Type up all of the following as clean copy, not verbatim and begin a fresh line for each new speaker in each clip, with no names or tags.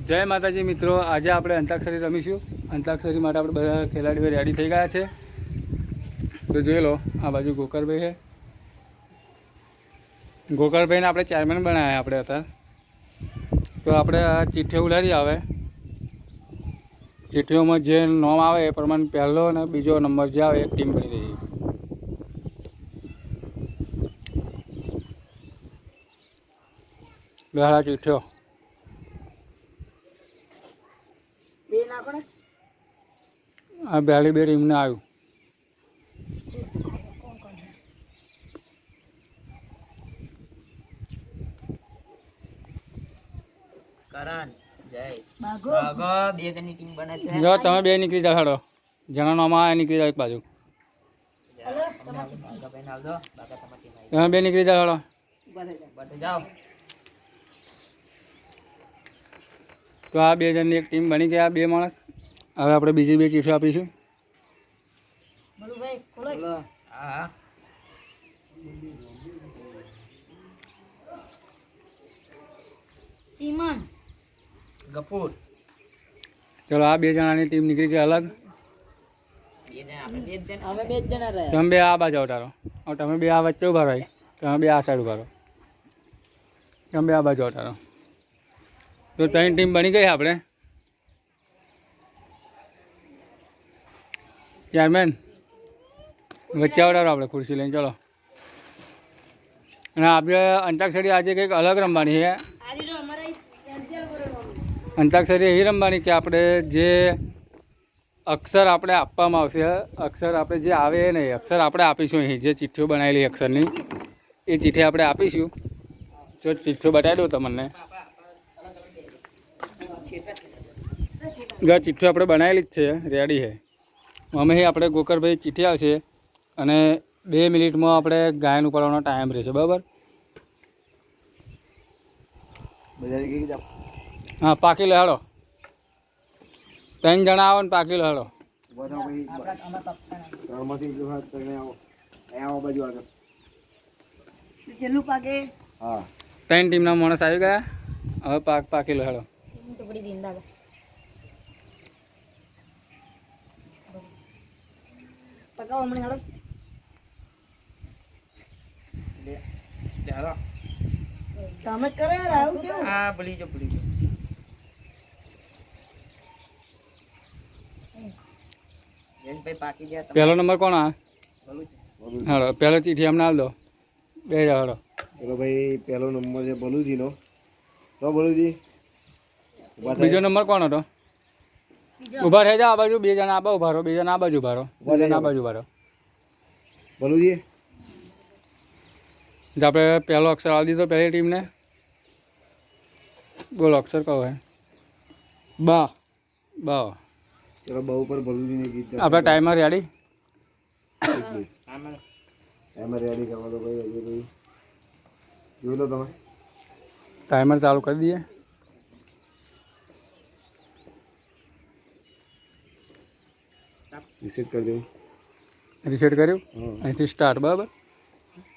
જય માતાજી મિત્રો, આજે આપણે અંતાક્ષરી રમીશું. અંતાક્ષરી માટે આપણે બધા ખેલાડીઓ રેડી થઈ ગયા છે. તો જોઈ લો, આ બાજુ ગોકરભાઈ છે. ગોકરભાઈને આપણે ચેરમેન બનાવ્યા આપણે અત્યારે. તો આપણે આ ચિઠ્ઠી ઉડાડી આવે. ચિઠ્ઠીઓમાં જે નામ આવે એ પ્રમાણે પહેલો અને બીજો નંબર જે આવે એક ટીમ બની રહી. બેહાડા ચિઠ્ઠીઓ આ બેહાડી બે ટીમને આવ્યું. જો તમે બે નીકળી જાઓ, હેડો જેના નામ આવે નીકળી જાઓ એક બાજુ. તમે બે નીકળી જાઓ, હેડો. તો આ બે જણની એક ટીમ બની ગયા, બે માણસ. હવે આપણે બીજી બે ચીઠી આપીશું. ચલો, આ બે જણાની ટીમ નીકળી ગઈ અલગ. તમે બે આ બાજુ ઉતારો, તમે બે આ વચ્ચે ઉભા રહો, તમે બે આ સાઈડ ઉભા રહો, તમે બે આ બાજુ ઉતારો. તો ત્રણ ટીમ બની ગઈ આપણે. ચેરમેન વચ્ચે આવડાવો આપણે ખુરશી લઈને. ચલો, અને આપણે અંતાક્ષરી આજે કંઈક અલગ રમવાની છે. અંતાક્ષરી એવી રમવાની કે આપણે જે અક્ષર આપણે આપવામાં આવશે, અક્ષર આપણે જે આવે એ નહીં, અક્ષર આપણે આપીશું. અહીં જે ચિઠ્ઠીઓ બનાવેલી અક્ષરની એ ચિઠ્ઠી આપણે આપીશું. જો ચિઠ્ઠીઓ બતાવી દઉં તમને. ચિઠ્ઠીઓ આપણે બનાવેલી જ છે, રેડી છે. અમે આપણે ગોકરભાઈ ચિઠ્ઠી આવશે અને 2 મિનિટમાં આપણે ગાયન ઉપાડવાનો ટાઈમ રહેશે, બરાબર? હા, પાકી લો, હેડો. 3 જણા આવો ને પાકી લો, હેડો. 3 ટીમના માણસ આવી ગયા. હવે પાકી લો, હેડો.
તમે કરો યાર, આવું કેવું? હા, ભૂલી જો.
પહેલો નંબર કોણ આ? હાલો, પહેલો ચીઠી અમને હાલ દો. બે જાઓ, હાલો.
ચલો ભાઈ, પહેલો નંબર છે બલુજીનો. તો બલુજી,
બીજો નંબર કોણ હતો? ઉભા થઈ જાઓ આ બાજુ. 2 જણા આ બાજુ ઉભા રહો, 2 જણા આ બાજુ ઉભા રહો, 2 જણા આ બાજુ ઉભા રહો.
બલુજી,
આપણે પહેલો અક્ષર આપી દીધો પહેલી ટીમને. બોલો, અક્ષર કહો હે? બા. બા.
ચલો, બહુ પર બલુજીને ગીત
આપણે ટાઈમર રેડી?
ટાઈમર રેડી કરવા દો ભાઈ. હજુ ભાઈ જોઈ લો તમે.
ટાઈમર ચાલુ કરી દઈએ.
રિસેટ કરી દઉં.
રિસેટ કર્યું? અહીંથી સ્ટાર્ટ, બરાબર?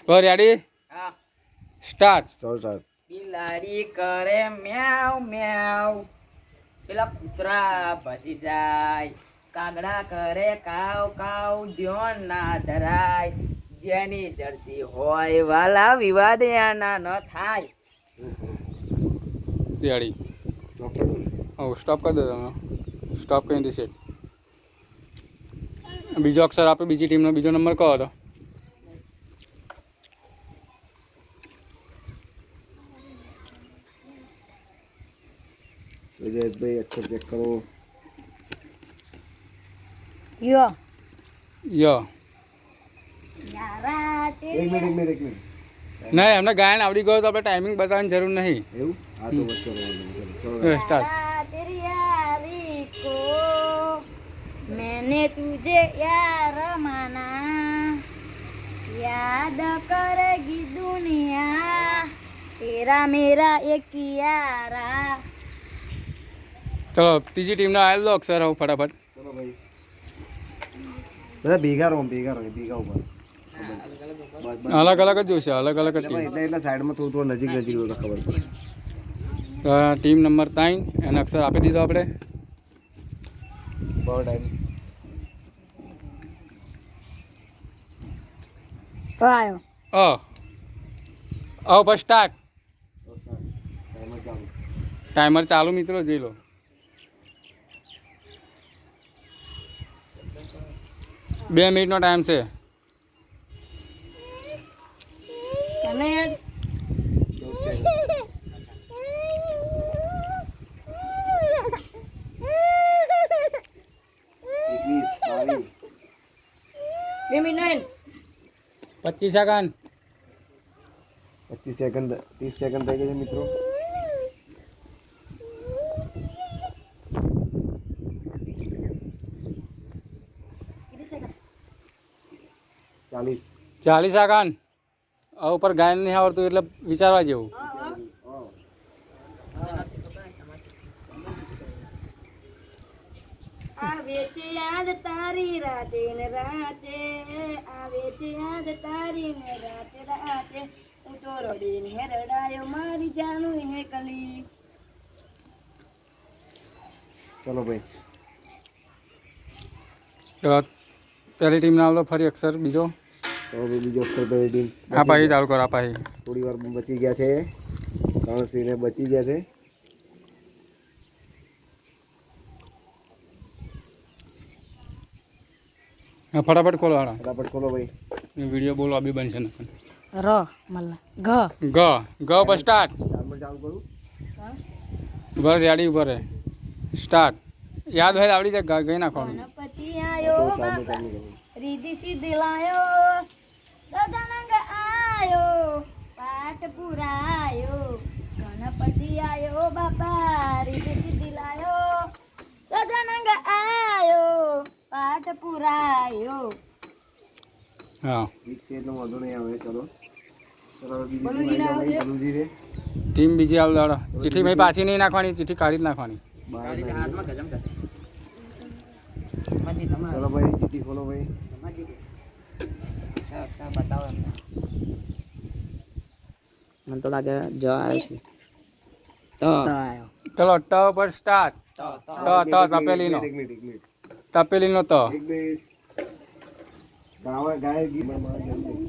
તો રેડી? સ્ટાર્ટ.
સ્ટાર્ટ.
બિલાડી કરે મ્યાઉ મ્યાઉ, પેલા કૂતરા ભસી જાય. કાગડા કરે કાવ કાવ, ધ્યાન ના ધરાય. જેની જડતી હોય વાલા, વિવાદ આના ન થાય.
રેડી? સ્ટોપ કરી દો તમે. સ્ટોપ કરીને રિસેટ. બીજો અક્ષર આપે બીજી ટીમનો બીજો નંબર કહો તો.
જયેશભાઈ અક્ષર ચેક કરો.
યો
યો.
એક મિનિટ.
નહીં, અમને ગાયન આવડી ગયો તો આપણે ટાઈમિંગ બતાવવાની જરૂર નહીં.
એવું? હા, તો વચ્ચે
સ્ટાર્ટ.
मैंने तुझे यार माना, याद करेगी दुनिया, तेरा मेरा एक यारा.
ચલો, ત્રીજી ટીમના આવેલ દો અક્ષર આવું ફટાફટ.
ચલો ભાઈ, બધા ભેગા રહો ભેગા ઉપર.
અલગ અલગ જ જોઈશે, અલગ અલગ જ ટીમ.
એટલે સાઈડમાં થોડું નજીક ખબર પડે.
તો ટીમ નંબર 3 એને અક્ષર આપી દીધો આપણે.
બહુ ટાઈમ
અ ઉપર સ્ટાર્ટ.
ટાઈમર ચાલુ.
ટાઈમર ચાલુ મિત્રો, જોઈ લો. બે મિનિટનો ટાઈમ છે.
એકવીસ,
25 સેકન્ડ.
25 સેકન્ડ, 30 સેકન્ડ થઈ ગઈ છે મિત્રો. ચાલીસ.
40 સેકન્ડ. આ ઉપર ગાયન નહીં આવડતું એટલે વિચારવા જેવું.
આવે છે યાદ તારી રાતે ને રાતે, આવે છે યાદ તારી ને રાતે રાતે, હું તો રડીને રડાયો મારી જાનું હે કલી.
ચલો ભાઈ.
તો પહેલી ટીમ નામ લો ફરી અક્ષર બીજો.
તો ભાઈ બીજો અક્ષર પહેલી ટીમ.
આ પાહી ચાલુ કરો. આ પાહી
થોડી વાર બચી ગયા છે. કણસીને બચી ગયા છે.
હા, ફટાફટ ખોલો. હાડા
ફટાફટ ખોલો ભાઈ.
વિડીયો બોલો બી બનશે ને.
ર મલ્લા
ગ ગ પર સ્ટાર્ટ.
ટાઈમર ચાલુ કરું.
ઉભા રેડી ઉપર સ્ટાર્ટ. યાદ હોય તો આવડી જાય. ગઈ નાખવાનું.
ગણપતિ આયો
ટાઈમર
બાપા,
ચાલુ કરું.
રીધી સીધી લાયો, ગજાનંગ આયો, પાઠ પુરાયો. ગણપતિ આયો બાપા, રીધી સીધી લાયો, ગજાનંગ આયો, પાઠ પુરાયો.
હા,
ઠીક છે એટલો વાંધો નહીં આવે. ચલો ચલો હવે બીજી ટીમ આવી જાઓ ભાઈ. બલુજી રે
ટીમ બીજી આવ દાડો. ચિઠ્ઠી ભાઈ પાછી નહીં નાખવાની, ચિઠ્ઠી કાઢી જ નાખવાની.
બહાર
કાઢીને
નાખી
હાથમાં ગજમ કરશે. રમાજી
દો.
તમારે
ચલો ભાઈ ચીઠી ખોલો ભાઈ.
રમાજી ચા બતાવો એમને. મને તો લાગે જ આવે છે. તો
ચલો ટ પર સ્ટાર્ટ. તો તપેલીનો.
એક મિનિટ.
તપેલીનો તો
એક મિનિટ. ગાય ગીત મારા જલ્દી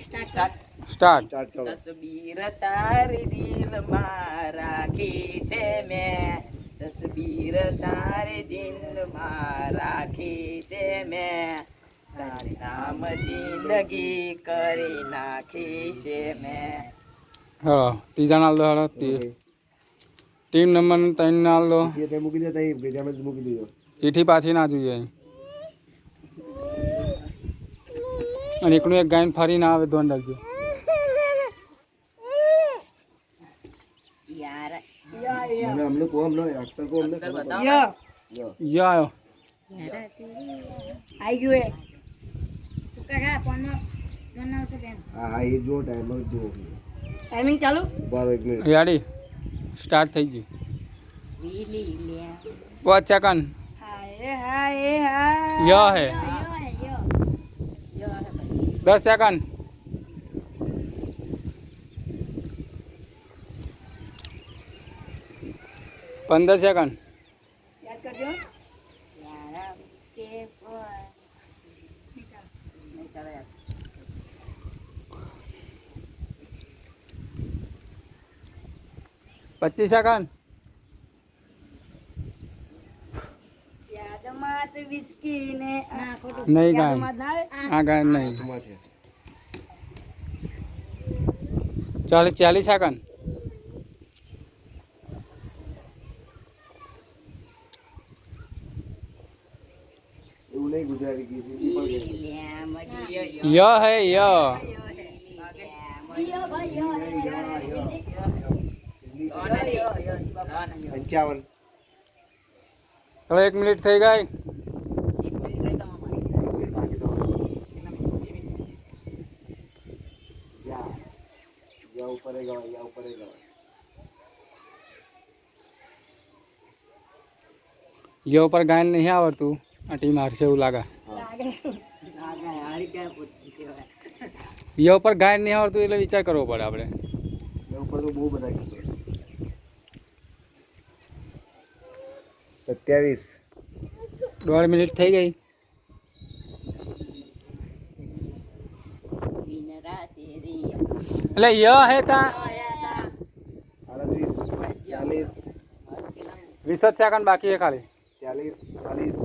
સ્ટાર્ટ.
સ્ટાર્ટ.
સ્ટાર્ટ. ચલો
તસબીર તારી દિલમાં રાખી છે મેં, તસબીર તારી દિલમાં રાખી છે મેં, તારી નામ જિંદગી કરી નાખી છે મેં.
હા, ત્રીજા નાલ દો. હાડો ટીમ નંબર 3 નાલ દો.
એ તે મૂકી દે તઈ ભેજામાં જ મૂકી દીધો.
ચિઠ્ઠી પાછી ના જોઈએ અહીં. અને એકનું એક ગાયન ફરી ના આવે ધ્યાન રાખજો.
યાર
हमने को हमने अक्सर को हमने
અક્ષર બતાવો.
ય
યો આવ્યો.
આઈ ગયું એ કાકા કોનો બનાવશે બેન?
हाँ हाँ ये जो टाइमर जो
ટાઈમિંગ ચાલુ.
बार एक मिनट
રેડી સ્ટાર્ટ થઈ ગયું.
લીલી લ્યા.
5 સેકન્ડ.
હાય હાય હાય.
યો હે.
યો
10 સેકન્ડ. 15 સેકન્ડ.
યાદ કરજો.
યાર કે બોય. નહીં ચાલે યાર.
25 સેકન્ડ.
યાદમાં તો વિસ્કી ને ના ખોટું.
નહીં ગાયન.
યાદમાં ના આવે.
આ ગાયન નહીં.
तुम्हारा है
40 સેકન્ડ.
એવું નહીં ગુજરાતી ગીત ઉપર ગઈ
લ્યા મજી
યો હે યો.
યો ભાઈ યો
पंचावन
હવે 1 મિનિટ થઈ ગઈ.
बाकी तो या ऊपर है गवा या ऊपर है गवा
યો ઉપર ગાયન નહીં આવડતું. આ ટીમ હારશે એવું લાગે. યો ઉપર ગાયન નહીં આવડતું એટલે વિચાર કરવો પડે આપણે.
ये ऊपर तो बहुत बड़ा गीत है 27
1.5 મિનિટ થઈ ગઈ.
દિન રાતે રી
એટલે ય હે તા
38 40
20 જ સેકન્ડ બાકી હે ખાલી.
40 41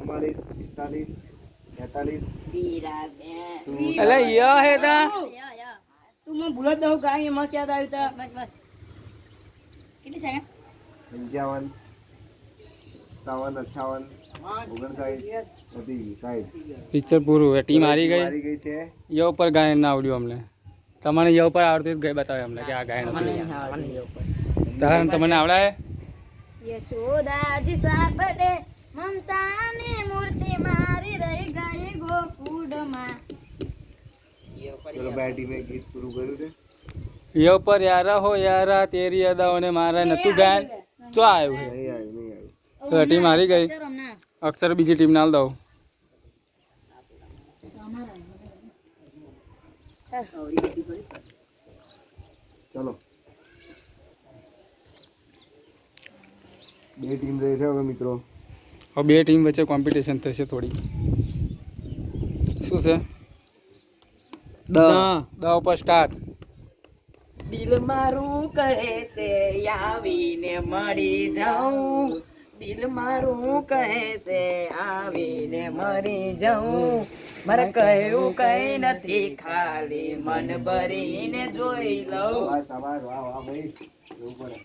45 46
પીરા બે
એટલે ય હે તા
તું મને ભૂલ જ દઉં કાંઈ મસ્ત યાદ આવ્યું તા.
બસ બસ કેટલી સેકન્ડ
55 57 58 59 60
પિક્ચર પૂરું. ટીમ હારી ગઈ.
હારી ગઈ છે.
ય ઉપર ગાયન ના આવડ્યું અમને. તમને ય ઉપર આવડતું ગઈ બતાવે અમને કે આ ગાયન હતું. તમને આવડાય?
યશોદાજી સાબડે મમતાની મૂર્તિ મારી રહી ગઈ ગોકુળમાં.
ચલો ભાઈ ટીમે ગીત પૂરું કર્યું છે.
ય ઉપર યારા હો યારા તેરી અદાઓને મારા નતું ગાયન ચો આવ્યું છે.
નહીં આવ્યું.
તો ટીમ હારી ગઈ. અક્ષર બીજી ટીમ ના દઉં.
ચલો 2 ટીમ રહી છે હવે મિત્રો.
હવે 2 ટીમ વચ્ચે કોમ્પિટિશન થશે થોડી. શું છે? દ ઉપર સ્ટાર્ટ.
દિલ મારું કહે છે આવીને મળી જાઉં દિલ મારું કહે છે આવીને મરી જાઉં મારે કહ્યું કઈ નથી ખાલી મન ભરીને જોઈ લઉં
વાહ સવાર વાહ વાહ ભાઈ એવું પડે.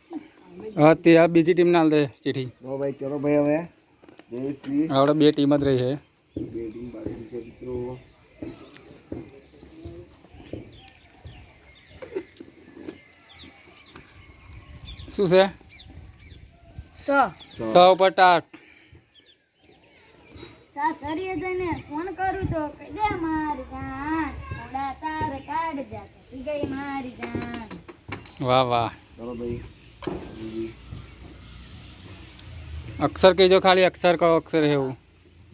હા તે આ બીજી ટીમ ના દે ચીઠી.
નો ભાઈ ચલો ભાઈ હવે જયશ્રી
આવડે 2 ટીમ જ રહી છે.
2 ટીમ બાકી છે મિત્રો.
શું છે?
સ
સ ઉપર ટાટ.
સાસરીએ જઈને ફોન કરું તો કહી દે મારી જાન થોડા તાર કાઢ જા થઈ ગઈ મારી જાન.
વાહ વાહ.
ચલો ભાઈ
અક્ષર કહેજો ખાલી. અક્ષર કહો. અક્ષર એવું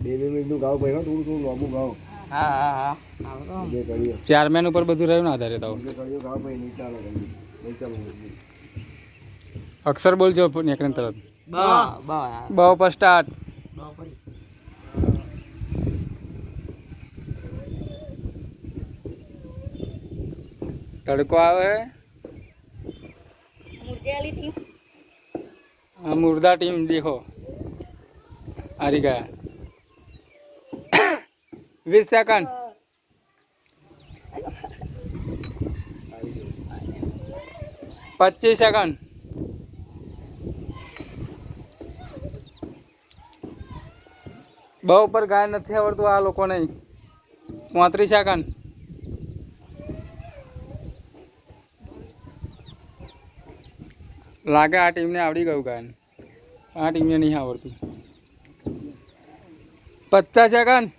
2 મિનિટનું ગાવ ભાઈ હો. થોડું લાંબુ ગાવ.
હા હા હા
જે કરીએ
ચેરમેન ઉપર બધું રહ્યું ને આધારે તો.
જે કરીએ ગાવ ભાઈ નહીં ચાલે નહીં ચાલો.
અક્ષર બોલજો નીકળે તરત.
બ
બ ઉપર સ્ટાર્ટ. તડકો આવે.
મૂર્તિવાલી ટીમ
આ મુર્દા ટીમ દેખો હારી ગયા. 20 સેકન્ડ. 25 સેકન્ડ. બહુ ઉપર ગાય નથી આવડતું આ લોકો નહીં. 35 સેકન્ડ. લાગે આ ટીમને આવડી ગયું ગાયન. આ ટીમને નહીં આવડતું. 50 સેકન્ડ.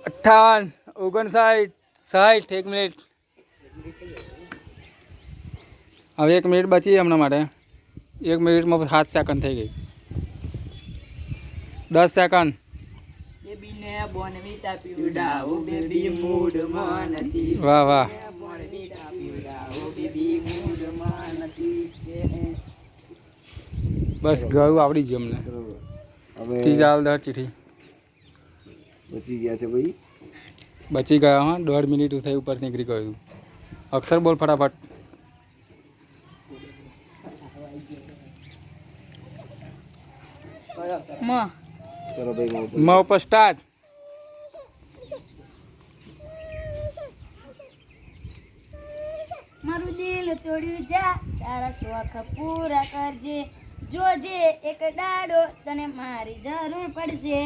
58 59 60 1 મિનિટ. હવે 1 મિનિટ બચી હમણાં માટે. 1 મિનિટમાં 7 સેકન્ડ થઈ ગઈ. 10 સેકન્ડ.
બેબીને બોનવીટા પીવડાવો બેબી મૂડમાં નથી
વાહ વાહ.
બોનવીટા પીવડાવો બેબી મૂડમાં નથી
બસ ગયું આવડી ગયું અમને.
ચલો હવે
ત્રીજા આવદાર ચીઠી
બચી ગયા છે ભાઈ.
બચી ગયા. હા 1.5 મિનિટ થઈ ઉપર નીકળી ગયું. અક્ષર બોલ ફટાફટ.
મ
ચલો ભાઈ
મ ઉપર સ્ટાર્ટ.
મારું દિલ તોડ્યું જા તારા શોખ પૂરા કરજે જોજે એક દાડો તને મારી જરૂર પડશે.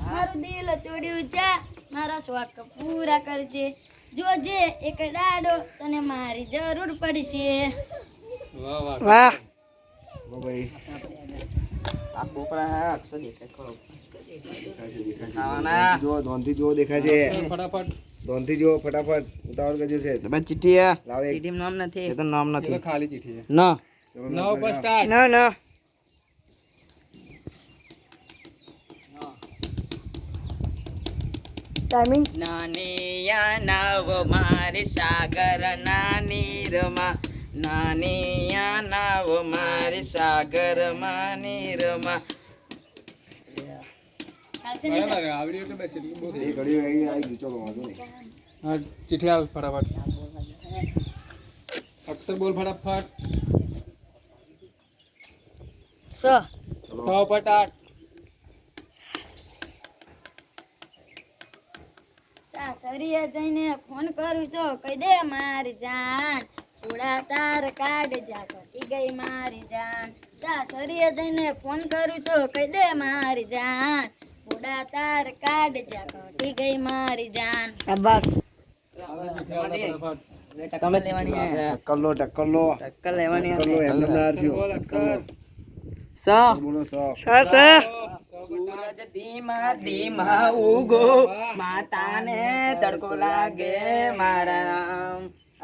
મારું દિલ તોડ્યું જા મારા શોખ પૂરા કરજે જોજે એક દાડો તને મારી જરૂર પડશે.
વાહ વાહ.
વાહ
નો ભાઈ
આ બોકડા અક્ષર દેખાય ખરો
દેખાશે દેખાશે.
ખાવાના.
જો ધોનથી જો દેખાય છે.
ફટાફટ.
ધોનથી જો ફટાફટ ઉતાવળ કરજો છે.
બસ ચીઠી
લાવ એક.
ચીઠી નામ નથી એ તો નામ
એ તો
નથી
ખાલી ચીઠી છે.
ના
ચલો
ન ઉપર સ્ટાર્ટ.
ના ના
ટાઈમિંગ
નાની આ નાવ મારી સાગર નાની રમા, નાની આ નાવ મારી સાગર માની રમા.
બરાબર આવડી એટલે બસ એટલું બહુ
એ ઘડી આવી ગયું, ચલો વાંધો નહીં.
હા ચીઠી આવ ફટાફટ. અક્ષર બોલ ફટાફટ.
સ
100
સાસરીએ જઈને ફોન કરું તો કહી દે મારી જાન, થોડા તાર કાઢ જા ઘટી ગઈ મારી જાન. સાસરીએ જઈને ફોન કરું તો કહી દે મારી જાન, થોડા તાર કાઢ જા ઘટી ગઈ મારી જાન. શાબાશ.
તમે લેવાની હે.
ટક્કર લો, ટક્કર લો,
ટક્કર લેવાની
ટક્કર લો, એમને ના થયો.
બોલ અક્ષર.
સ
બોલો સો.
સૂરજ ધીમા ધીમા ઉગો, માતાને તડકો લાગે મારા રામ.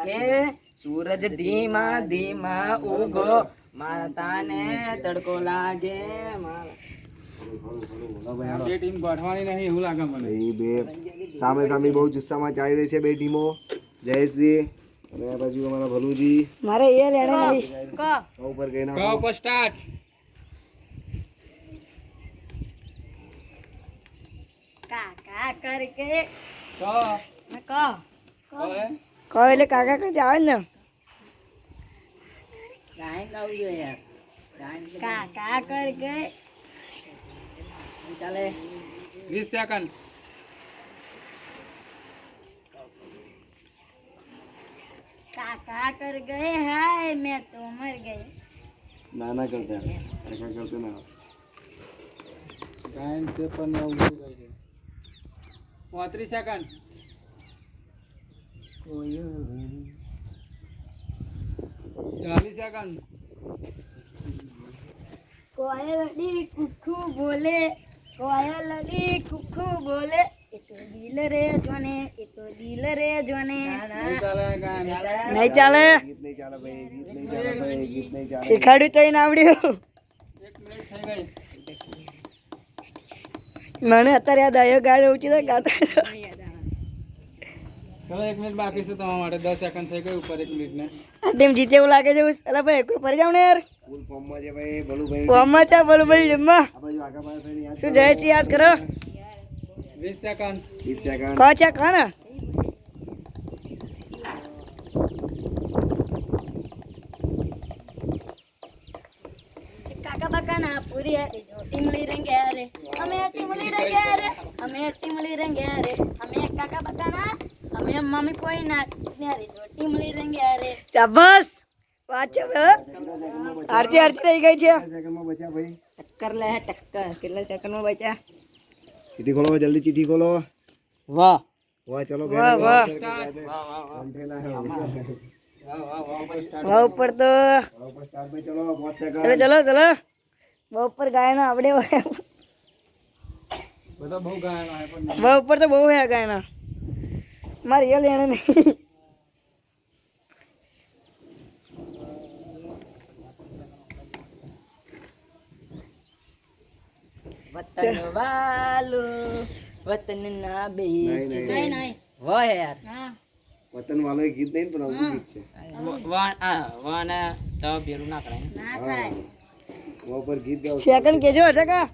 હે સૂરજ ધીમા ધીમા ઉગો, માતાને તડકો લાગે મારા.
બે ટીમ ગોઠવાની નહીં એવું લાગે મને.
એ બે સામે સામે બહુ જુસ્સામાં ચાલી રહી છે બે ટીમો. જયેશજી અને આ બાજુ અમારા ભલુજી.
મારે એ લેણે નહીં ક
ઉપર ગઈ ના
કહો પર સ્ટાર્ટ.
કાકા કરકે
કહો
ક
કહો હે.
ક એટલે કાકા કરકે આવે ને.
ગાયન ગાવું જોઈએ યાર. ગાયન
કાકા કરકે
ચાલે.
20 સેકન્ડ.
काका कर गए हाय मैं तो मर गई.
ના ના કરતા કાકા કરતા ના.
ગાયન છે પણ એવું શું કહે છે. 35 સેકન્ડ. 40 સેકન્ડ.
कोयलड़ी कुक्कू बोले, कोयलड़ी कुक्कू बोले, ये तो दिल रे जोने, ये तो दिल रे जोने.
નહીં ચાલે ગાયન.
नहीं चाले
ગીત નહીં ચાલે ભાઈ, ગીત નહીં ચાલે ભાઈ, ગીત નહીં ચાલે.
શીખાડ્યું તો એને આવડ્યું.
1 મિનિટ થઈ ગઈ.
મને અત્યારે યાદ આવ્યો ગાડી ઊંચી તો ગાતા હતો.
ચલો 1 મિનિટ બાકી છે તમારા માટે. 10 સેકન્ડ થઈ ગઈ ઉપર 1 મિનિટ ને.
આ ટીમ જીતે એવું લાગે છે. અલા ભાઈ એક ફરી જાવ ને યાર.
ફૂલ ફોર્મમાં છે ભાઈ ભલુભાઈ.
કોમમાં ચા બોલું બોલી જમવા.
આ બાજુ આગા પાછા થઈને યાદ
શું જાય છે યાદ કરો.
20 સેકન્ડ.
20 સેકન્ડ.
કહો ચા કહો ને. કાકા બાકા ના પૂરી હતી જો ટીમલી રંગે રે, અમે ટીમલી રંગે રે, અમે ટીમલી રંગે રે, અમે કાકા બાકા ના, અમે મમ્મી કોઈ ના રે જો ટીમલી રંગે રે. શાબાશ. વાંચો આરતી આરતી રહી ગઈ છે.
સેકન્ડમાં બચ્યા ભાઈ.
ટક્કર લે ટક્કર. કેટલા સેકન્ડમાં બચ્યા?
ચીઠી ખોલો, જલ્દી ચીઠી ખોલો.
વાહ
વાહ ચલો
વાહ વાહ વાહ ઉપર તો
સ્ટાર્ટ ભાઈ. ચલો 5 સેકન્ડ.
ચલો ચલો ચલો બહુ ઉપર ગાયના આપણે
બધા બહુ ગાયન આવે પણ
બહુ ઉપર તો બહુ હે ગાયના. મારે એ લેણે નહીં.
વતન વાલું વતન ના બેચ.
નહીં, નહીં.
નહીં
વાહ યાર.
હા
વતન વાળો ગીત નહીં પણ આવું ગીત છે.
વાન તો બેરું ના કરાય.
ના થાય.
વાહ ઉપર ગીત ગાવ.
સેકન્ડ કેજો હતા કા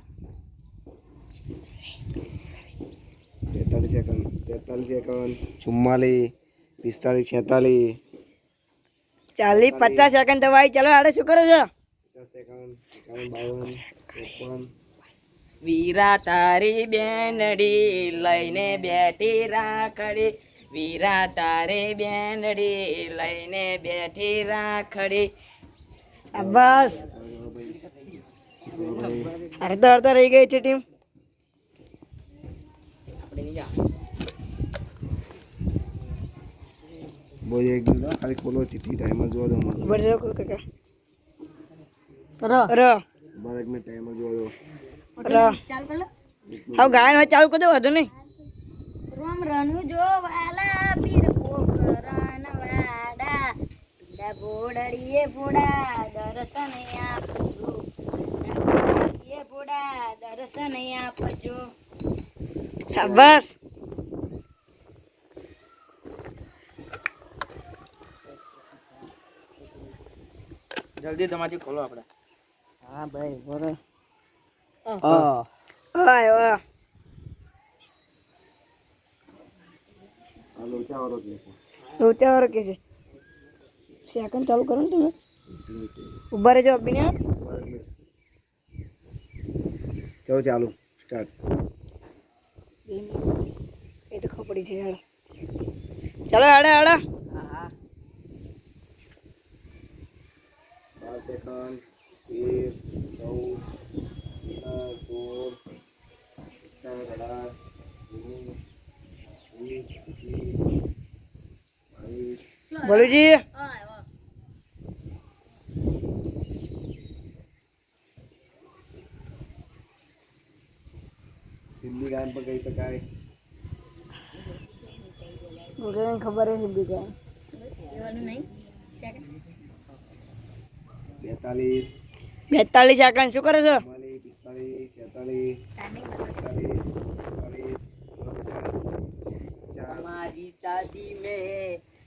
43 સેકન્ડ. 44 સેકન્ડ. 44 45 46
40 50 સેકન્ડ દવાઈ. ચલો આડે શું કરો છો?
50 સેકન્ડ. 51 52
વીરા તારી બેનડી લઈને બેઠી રાખડી, વીરા તારી બેનડી લઈને બેઠી રાખડી.
બસ અડધા અડધા રહી ગઈ છે ટીમ.
બોલ એક મિનિટ ખાલી ખોલો ચીઠી ટાઈમર જોવા દો મને.
બરાબર જો કાકા ર
બરાબર એક મિનિટ ટાઈમર જોવા દો.
ચાલુ કર લો. હવે ગાયન હોય ચાલુ કરી દો વધુ નહીં. રોમ રણુ જો વાલા પીર પોકરણ વાડા, પીડા બોડડીએ બોડા દર્શન આપજો, બોડડીએ બોડા દર્શન આપજો. શાબાશ.
જલ્દી તમારી ખોલો આપણે. હા ભાઈ બરોબર.
વાહ
આ લોચાવાળો કે છે.
લોચાવાળો કે છે. સેકન્ડ ચાલુ કરો ને તમે. ઉભા રહેજો અભિને.
ચલો ચાલુ સ્ટાર્ટ.
એ તો ખપડી છે હેડો. ચાલો હેડો હેડો.
હા હા
12 સેકન્ડ 13 14 15 16
બોલુજી
હિન્દી ગાયન પણ કહી શકાય.
મને ખબર હે હિન્દી ગાય એવાનું નહીં.
42
42 સેકન્ડ શું કરો છો?
45 46
हमारी शादी में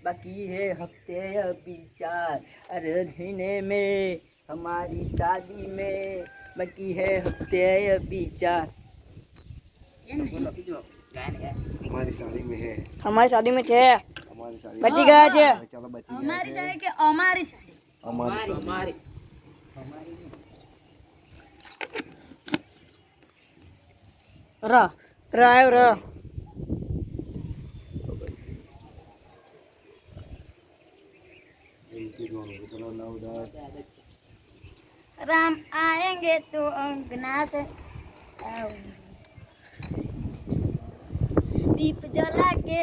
बाकी है हफ्ते अभी 4 अरधीने में हमारी शादी में बाकी है हफ्ते अभी 4. बोलो जो गायन है.
हमारी शादी में है.
हमारी शादी में છે.
हमारी शादी
બચી ગયા છે.
चलो बची गया है.
શાદી કે અમારી શાદી.
हमारी शादी.
हमारी
ર આવ્યો ર.
चलो 9 10
राम आएंगे तो अंगना से दीप जला के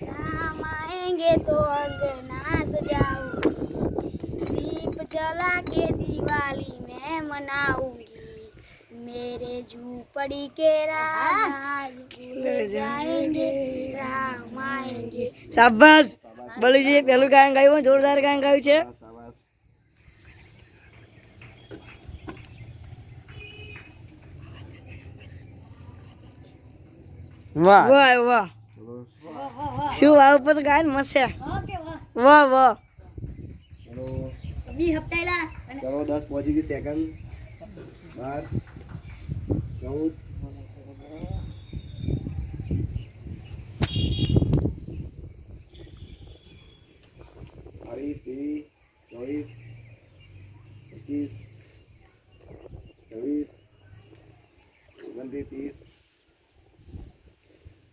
राम आएंगे तो अंगना सजाऊंगी दीप जला के दिवाली मैं मनाऊंगी मेरे झूपड़ी के राज भूल जाएंगे राम आएंगे. શાબાશ બલુજી પહેલું ગાયન ગાયું જોરદાર ગાયન ગાયું છે.
शाबाश.
વાહ
વાહ વાહ
चलो
શું આ ઉપર ગાયન મસ્ત છે. વાહ વાહ
चलो
બી હપ્તાઈલા
चलो 10 पहुंची गई सेकंड 12 14 22 23 24 25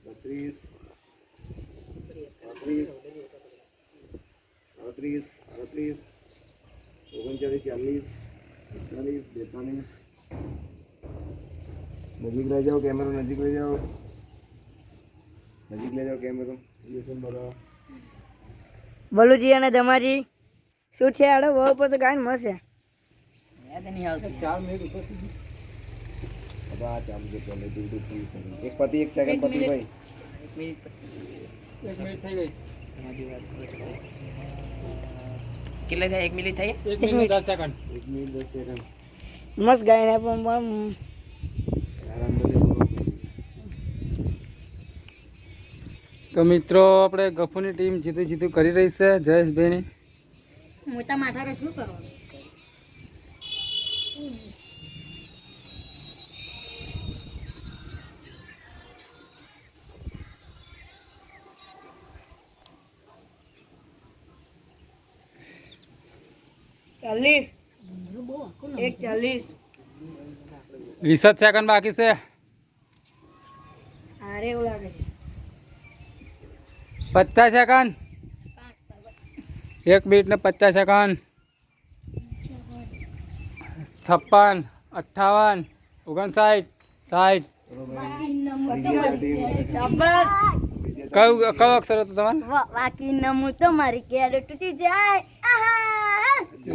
26 27 38 38 39 40 41 नजीक ले जाओ कैमरा नजीक ले जाओ कैमरा बोलो
બલુજી અને ધમાજી શું છે આડો વહુ પર તો ગાયન મસ્ત છે.
याद नहीं आवती.
अब आ चालू जो पहले 2 3 सेकंड एक पति 1 सेकंड पति भाई
1 मिनिट.
1 મિનિટ થઈ ગઈ.
તમારી વાત કરો છો. કેટલા થાય? 1 મિનિટ થઈ?
1 મિનિટ 10 સેકન્ડ.
1 मिनट 10 सेकंड
મસ્ત ગાયન હે પણ
आराम से बोलो
તો મિત્રો આપણે ગફુની ટીમ જીતું કરી રહી છે જયેશભાઈની.
મોટા માથારે શું કરવાનું? ચાલીસ 1:40
20 સેકન્ડ બાકી છે.
અરે એવું લાગે છે
50 સેકન્ડ 1 મિનિટ ને 50 સેકન્ડ 56 58 59 60.
શાબાશ
કયો અક્ષર હતો તમારો?
વાકી નમું તો મારી કેડ તૂટી જાય. આહા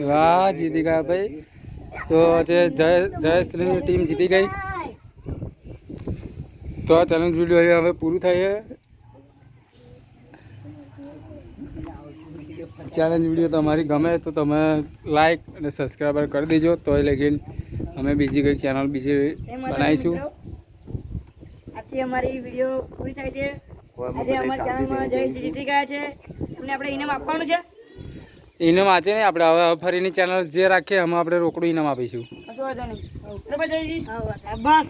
વાહ જીતી ગયા ભાઈ. તો આજે જયેશની ટીમ જીતી ગઈ. તો આ ચેલેન્જ વિડીયો હવે પૂરું થાય છે. ચેલેન્જ વિડીયો તમારી ગમે તો તમે લાઈક અને સબસ્ક્રાઈબર કરી દેજો. તો એ લગીન અમે બીજી કંઈક ચેનલ બનાવીશું.
આજથી અમારી વિડીયો પૂરી થાય છે. આજે અમારી ચેનલમાં જય જીતી ગયા છે. એમને આપણે ઇનામ આપવાનું છે.
ઇનામ વાંચે નહીં આપણે હવે ફરીની ચેનલ જે રાખીએ એમાં આપણે રોકડું ઇનામ આપીશું.
કશો વાંધો નહીં બરાબર જયજી
બસ